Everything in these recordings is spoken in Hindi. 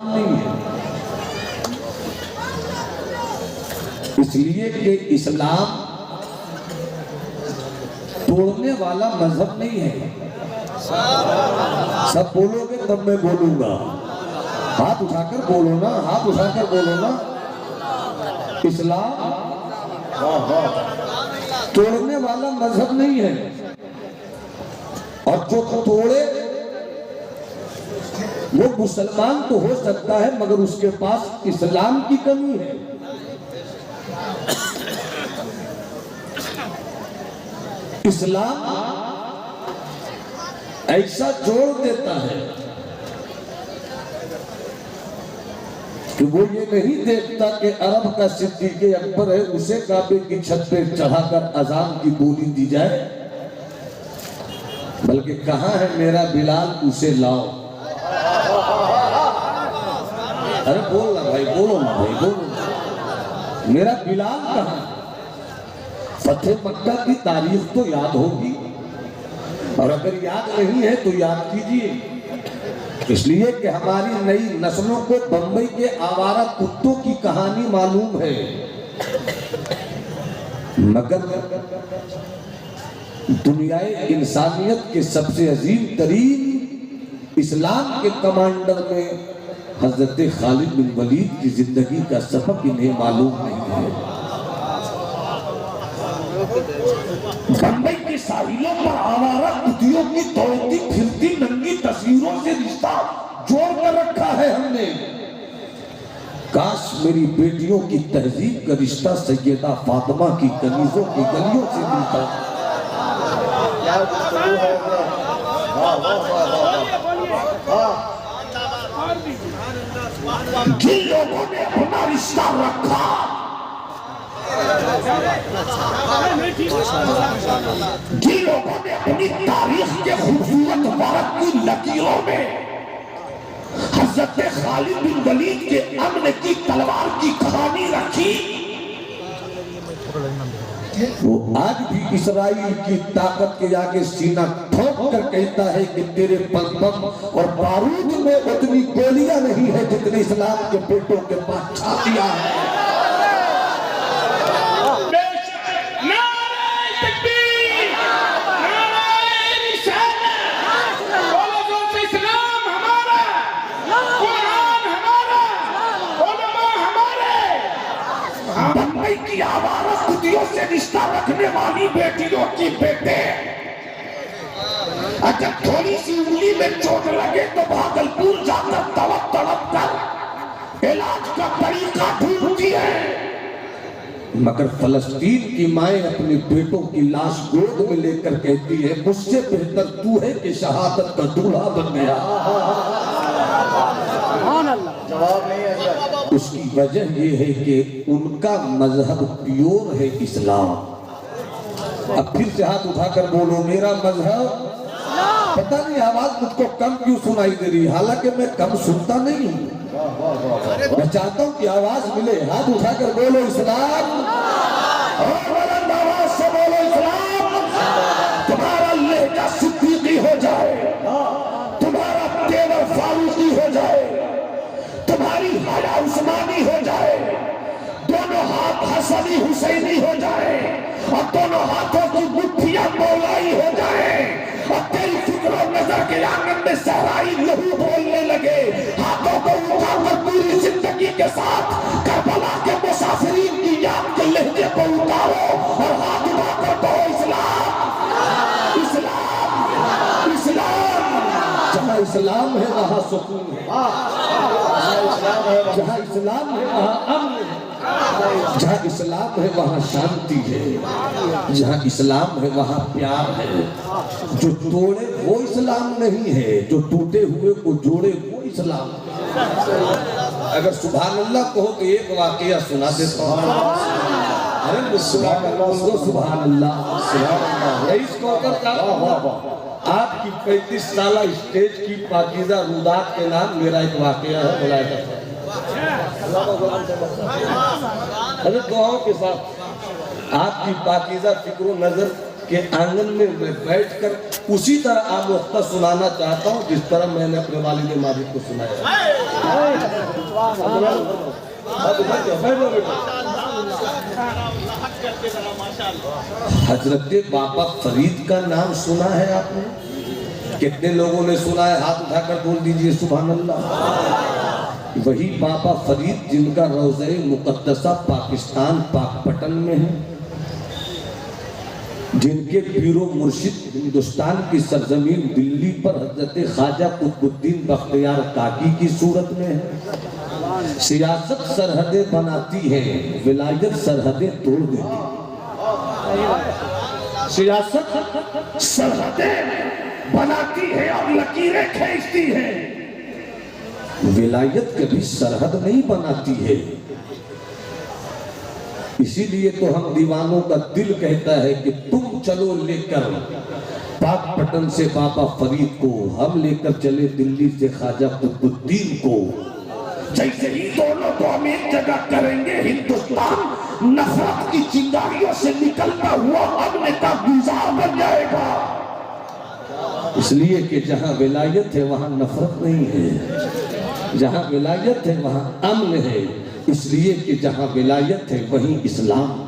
नहीं है, इसलिए कि इस्लाम तोड़ने वाला मजहब नहीं है। सब बोलोगे तब मैं बोलूंगा। हाथ उठाकर बोलो ना, हाथ उठाकर बोलो ना। इस्लाम तोड़ने वाला मजहब नहीं है, और जो तोड़े वो मुसलमान तो हो सकता है मगर उसके पास इस्लाम की कमी है। इस्लाम ऐसा जोड़ देता है कि वो ये नहीं देखता कि अरब का सिद्दीक़ अकबर है, उसे काबे की छत पे चढ़ाकर अजान की बोली दी जाए, बल्कि कहाँ है मेरा बिलाल, उसे लाओ। अरे बोल ना भाई, बोलो ना भाई, बोलो। मेरा बिलाल कहाँ? फतेह मक्का की तारीख तो याद होगी, और अगर याद नहीं है तो याद कीजिए, इसलिए कि हमारी नई नस्लों को बंबई के आवारा कुत्तों की कहानी मालूम है, मगर दुनियाए इंसानियत के सबसे अजीम तरीन इस्लाम के कमांडर में हजरत खालिद बिन वलीद की जिंदगी का सबक इन्हें मालूम नहीं है। बंबई के साहिलों पर आवारा कुतियों की दौड़ती फिरती नंगी तस्वीरों से रिश्ता जोड़ कर रखा है हमने। काश मेरी बेटियों की तहजीब का रिश्ता सैयदा फातिमा की कनीजों की गलियों से मिलता। जिन लोगों ने अपना रिश्ता रखा, जिन लोगों ने अपनी तारीख के खूबसूरत भारत की लकीरों में हजरत खालिद बिन वलीद के अम्न की तलवार की कहानी रखी, वो आज भी इस्राइल की ताकत के आगे सीना ठोक कर कहता है कि तेरे बम और बारूद में उतनी गोलियां नहीं है जितनी इस्लाम के बेटों के पास छातियां हैं। बंबई की आवारा कुतियों से रिश्ता रखने वाली बेटियों की बेटे, अगर थोड़ी सी उंगली में चोट लगे तो भागलपुर जाकर तड़प तड़प कर इलाज का तरीका ढूंढती है, मगर फलस्तीन की माएं अपने बेटों की लाश गोद में लेकर कहती है मुझसे बेहतर तू है कि शहादत का दूल्हा बन गया। जवाब नहीं है। उसकी वजह यह है कि उनका मजहब प्योर है इस्लाम। अब फिर से हाथ उठाकर बोलो मेरा मजहब। पता नहीं आवाज मुझको कम क्यों सुनाई दे रही, हालांकि मैं कम सुनता नहीं हूँ। मैं चाहता हूँ कि आवाज मिले। हाथ उठाकर बोलो इस्लाम, और बुलंद आवाज से बोलो इस्लाम। तुम्हारा लहजा सिद्दीकी हो जाए, तुम्हारा तेवर फारूकी हो जाए, तुम्हारी हया उस्मानी हो जाए, दोनों हाथ हसनी हुसैनी हो जाए, और दोनों हाथों की मुट्ठियां मौलाई हो जाए, और तेरी फिक्र और नजर के आंगन में सहराई लहू बोलने लगे। हाथों को उठाकर पूरी जिंदगी के साथ करबला के मुसाफिरीन की याद के लहजे को उतारो और हाथ उठाकर कहो इस्लाम, इस्लाम, इस्लाम। जहाँ इस्लाम है वहाँ सुकून है, जहाँ इस्लाम है वहाँ अमन है, जहाँ इस्लाम है वहाँ शांति है, जहाँ इस्लाम है वहाँ प्यार है। जो तोड़े वो इस्लाम नहीं है, जो टूटे हुए को जोड़े वो इस्लाम है। अगर सुभान अल्लाह कहो तो एक वाकया सुना देता हूँ। अरे सुभान अल्लाह, आपकी 35 साल स्टेज की पाकीज़ा रुदात के नाम मेरा एक वाकया है, बुलाया जाता है। अरे दुआओं के साथ आपकी पाकीज़ा फिक्र नजर कि आंगन में मैं बैठकर उसी तरह आमोख्ता सुनाना चाहता हूँ जिस तरह मैंने अपने वालिद माजिद को सुनाया। हजरत बाबा फरीद का नाम सुना है आपने? कितने लोगों ने सुना है? हाथ उठाकर बोल दीजिए सुभान अल्लाह। वही बाबा फरीद जिनका रोज़े मुक़द्दसा पाकिस्तान पाकपटन में है, जिनके पीरो मुर्शिद हिंदुस्तान की सरजमीन दिल्ली पर हजरत ख्वाजा कुतुबुद्दीन बख्तियार काकी की सूरत में है। सियासत सरहदें बनाती है, विलायत सरहदें तोड़ देती। सियासत सरहदें बनाती है और लकीरें खींचती है, विलायत कभी सरहद नहीं बनाती है। इसीलिए तो हम दीवानों का दिल कहता है कि तुम चलो लेकर पाकपटन से बाबा फरीद को, हम लेकर चले दिल्ली से ख्वाजा कुतुबुद्दीन को। जैसे ही दोनों को हम एक जगह करेंगे, हिंदुस्तान नफरत की चिंगारियों से निकलता हुआ अमन का गुलजार बन जाएगा। इसलिए कि जहां विलायत है वहां नफरत नहीं है, जहां विलायत है वहां अमन है। इसलिए कि जहां विलायत है वहीं इस्लाम है,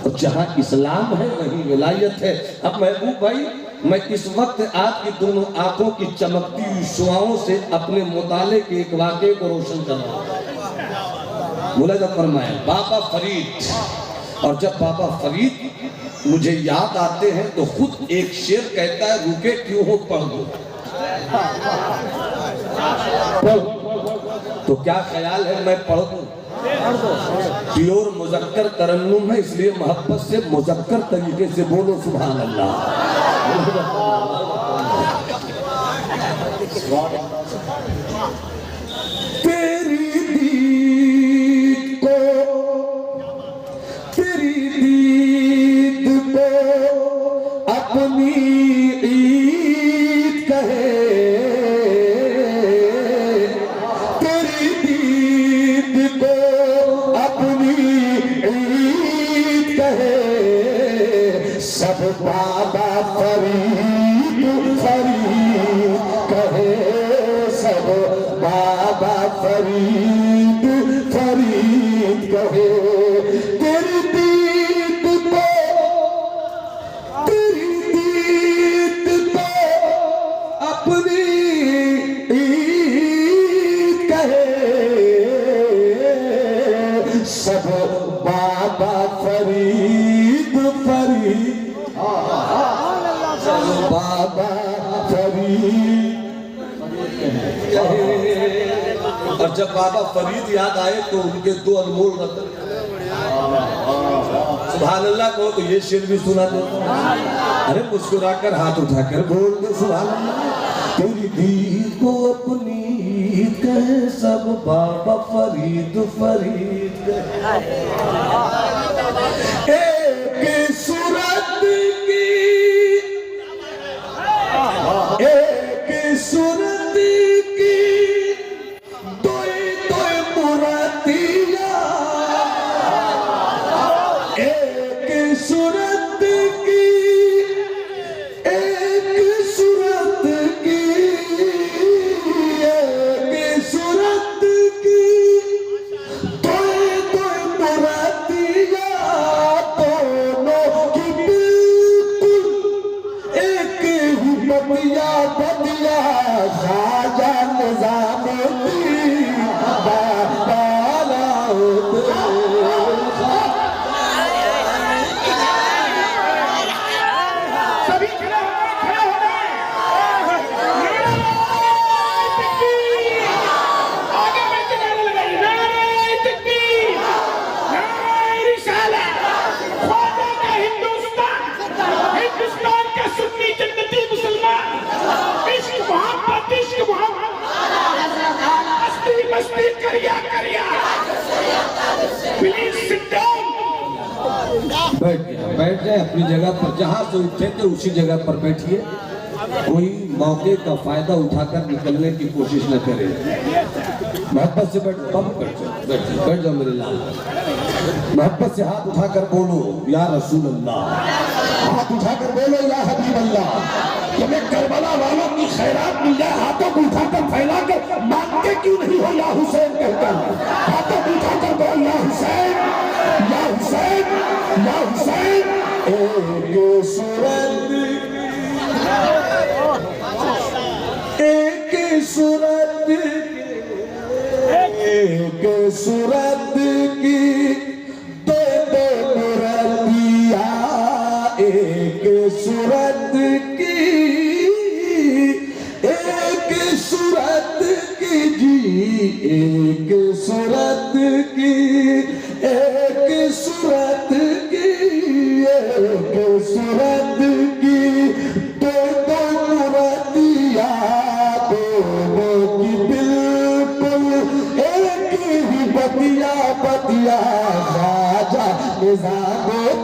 और जहां इस्लाम है वहीं विलायत है। अब महबूब भाई, मैं इस वक्त आपकी दोनों आंखों की चमकती हुई शुआओं से अपने मुताले के एक वाक़े को रोशन कर रहा हूं। मुलाज़ा फरमाए बाबा फरीद, और जब बाबा फरीद मुझे याद आते हैं तो खुद एक शेर कहता है, रुके क्यों हो, पढ़ दो। तो क्या ख्याल है मैं पढ़ दूं? प्योर मुज़क्कर तरन्नुम है, इसलिए मोहब्बत से मुज़क्कर तरीके से बोलो सुभान अल्लाह। तेरी दीद को, तेरी दीद को अपनी ईद कहे, सब बाबा फरीद फरीद कहे, सब बाबा फरीद फरीद कहे। तेरी दीद को, तेरी दीद को अपनी ईद कहे, सब बाबा फरीद फरीद, बाबा फरीद। और जब बाबा फरीद याद आए तो उनके दो अनमोल रतन सुभान अल्लाह को, तो ये शेर भी सुना दो। अरे मुस्कुराकर हाथ उठाकर बोल दो सुभान अल्लाह। तेरी दीद को अपनी कहे, सब बाबा फरीद फरीद कहे। एक सूरत की, एक सूरत की तोय तोय मुरादिया, एक सूरत की, एक सूरत की, एक सूरत की तोय तोय मुरादिया, दोनों की बिल्कुल एक ही बदिया बदिया, ख्वाजा निज़ामुद्दीन बाला सभी खड़े हो गए। आगे बढ़ के गाने लगाइए, नारे तकबीर, नारे रिसालत। ख्वाजा का हिंदुस्तान, हिंदुस्तान का सुन्नी जन्नती मुसलमान, इश्क मोहब्बत, इश्क मोहब्बत, मस्ती मस्ती करिया करिया। Please sit down. बैठ जाए अपनी जगह पर, जहां से उठे थे उसी जगह पर बैठिए। कोई मौके का फायदा उठाकर निकलने की कोशिश न करे। मोहब्बत से बैठ जाओ मेरे लाल। मोहब्बत से हाथ उठाकर बोलो या रसूल अल्लाह। हाथ उठाकर बोलो या हबीब अल्लाह। तुम्हें करबला वालों की खैरात मिल जाए, हाथों को उठाकर फैला कर मांगते क्यों नहीं हो या हुसैन कहकर? हाथों को उठाकर बोल या हुसैन, या हुसैन, या हुसैन। एक सूरत, एक सूरत, एक सूरत की दो दो मुरतिया, एक सूरत की, एक सूरत की जी, एक सूरत की, एक सूरत की, एक सूरत की दो दो मुरतिया, दोनों की बिल्कुल एक ही बतिया बतिया। राजा निजाम